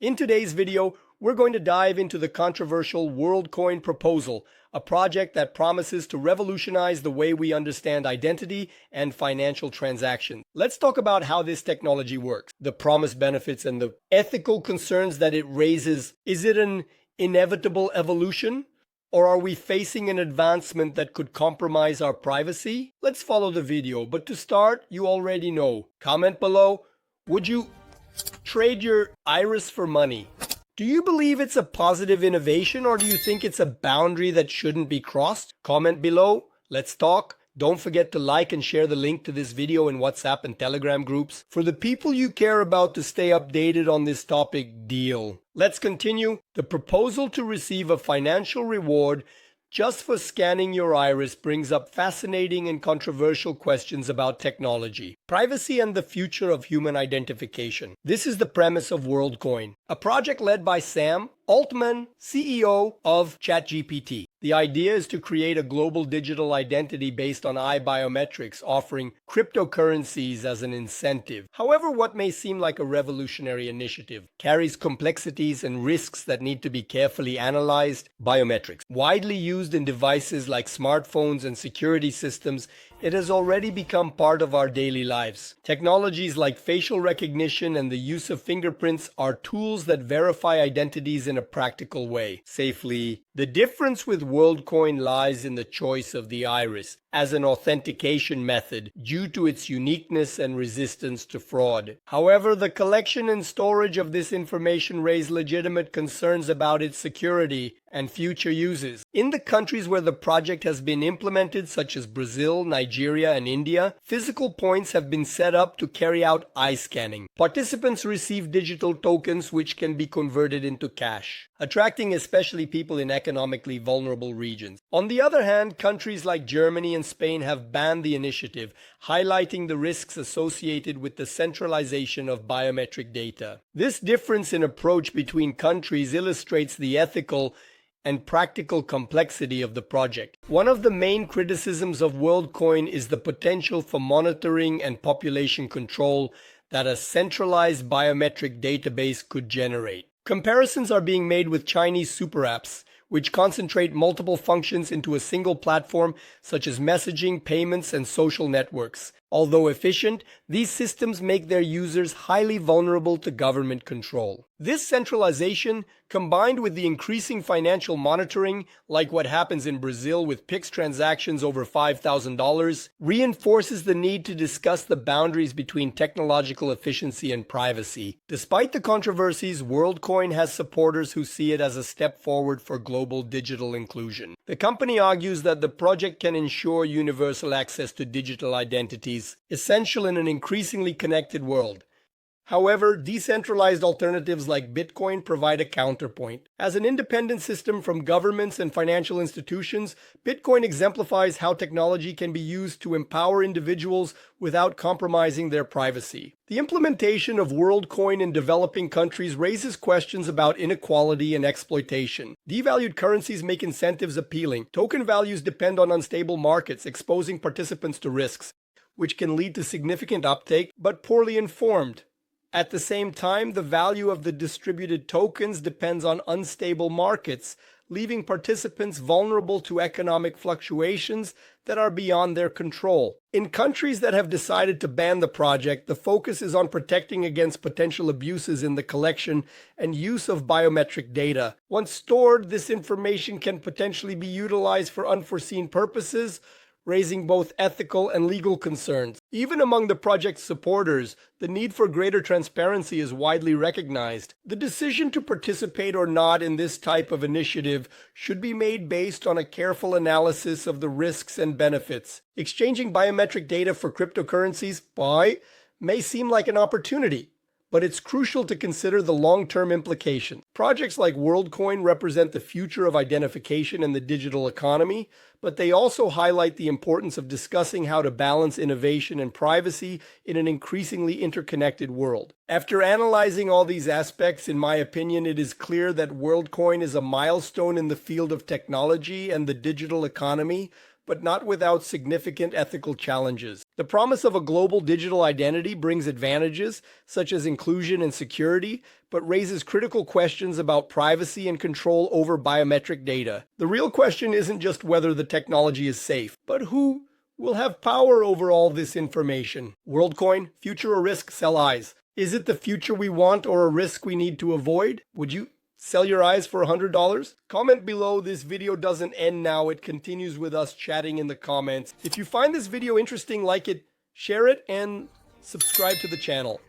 In today's video, we're going to dive into the controversial WorldCoin proposal, a project that promises to revolutionize the way we understand identity and financial transactions. Let's talk about how this technology works, the promised benefits, and the ethical concerns that it raises. Is it an inevitable evolution? Or are we facing an advancement that could compromise our privacy? Let's follow the video, but to start, you already know. Comment below, would you trade your iris for money? Do you believe it's a positive innovation, or do you think it's a boundary that shouldn't be crossed? Comment below, let's talk. Don't forget to like and share the link to this video in WhatsApp and Telegram groups for the people you care about to stay updated on this topic. Deal. Let's continue. The proposal to receive a financial reward just for scanning your iris brings up fascinating and controversial questions about technology, privacy, and the future of human identification. This is the premise of WorldCoin, a project led by Sam Altman, CEO of ChatGPT. The idea is to create a global digital identity based on eye biometrics, offering cryptocurrencies as an incentive. However, what may seem like a revolutionary initiative carries complexities and risks that need to be carefully analyzed. Biometrics, widely used in devices like smartphones and security systems, it has already become part of our daily lives. Technologies like facial recognition and the use of fingerprints are tools that verify identities in a practical way, safely. The difference with WorldCoin lies in the choice of the iris as an authentication method due to its uniqueness and resistance to fraud. However, the collection and storage of this information raise legitimate concerns about its security and future uses. In the countries where the project has been implemented, such as Brazil, Nigeria, and India, physical points have been set up to carry out eye scanning. Participants receive digital tokens which can be converted into cash, attracting especially people in economically vulnerable regions. On the other hand, countries like Germany and Spain have banned the initiative, highlighting the risks associated with the centralization of biometric data. This difference in approach between countries illustrates the ethical and practical complexity of the project. One of the main criticisms of WorldCoin is the potential for monitoring and population control that a centralized biometric database could generate. Comparisons are being made with Chinese super apps, which concentrate multiple functions into a single platform, such as messaging, payments, and social networks. Although efficient, these systems make their users highly vulnerable to government control. This centralization, combined with the increasing financial monitoring, like what happens in Brazil with Pix transactions over $5,000, reinforces the need to discuss the boundaries between technological efficiency and privacy. Despite the controversies, WorldCoin has supporters who see it as a step forward for global digital inclusion. The company argues that the project can ensure universal access to digital identities, essential in an increasingly connected world. However, decentralized alternatives like Bitcoin provide a counterpoint. As an independent system from governments and financial institutions, Bitcoin exemplifies how technology can be used to empower individuals without compromising their privacy. The implementation of WorldCoin in developing countries raises questions about inequality and exploitation. Devalued currencies make incentives appealing. Token values depend on unstable markets, exposing participants to risks, which can lead to significant uptake, but poorly informed. At the same time, the value of the distributed tokens depends on unstable markets, leaving participants vulnerable to economic fluctuations that are beyond their control. In countries that have decided to ban the project, the focus is on protecting against potential abuses in the collection and use of biometric data. Once stored, this information can potentially be utilized for unforeseen purposes, raising both ethical and legal concerns. Even among the project's supporters, the need for greater transparency is widely recognized. The decision to participate or not in this type of initiative should be made based on a careful analysis of the risks and benefits. Exchanging biometric data for cryptocurrencies may seem like an opportunity, but it's crucial to consider the long-term implications. Projects like WorldCoin represent the future of identification in the digital economy, but they also highlight the importance of discussing how to balance innovation and privacy in an increasingly interconnected world. After analyzing all these aspects, in my opinion, it is clear that WorldCoin is a milestone in the field of technology and the digital economy, but not without significant ethical challenges. The promise of a global digital identity brings advantages, such as inclusion and security, but raises critical questions about privacy and control over biometric data. The real question isn't just whether the technology is safe, but who will have power over all this information. WorldCoin, future or risk, sell eyes. Is it the future we want or a risk we need to avoid? Would you sell your eyes for $100? Comment below. This video doesn't end now. It continues with us chatting in the comments. If you find this video interesting, like it, share it, and subscribe to the channel.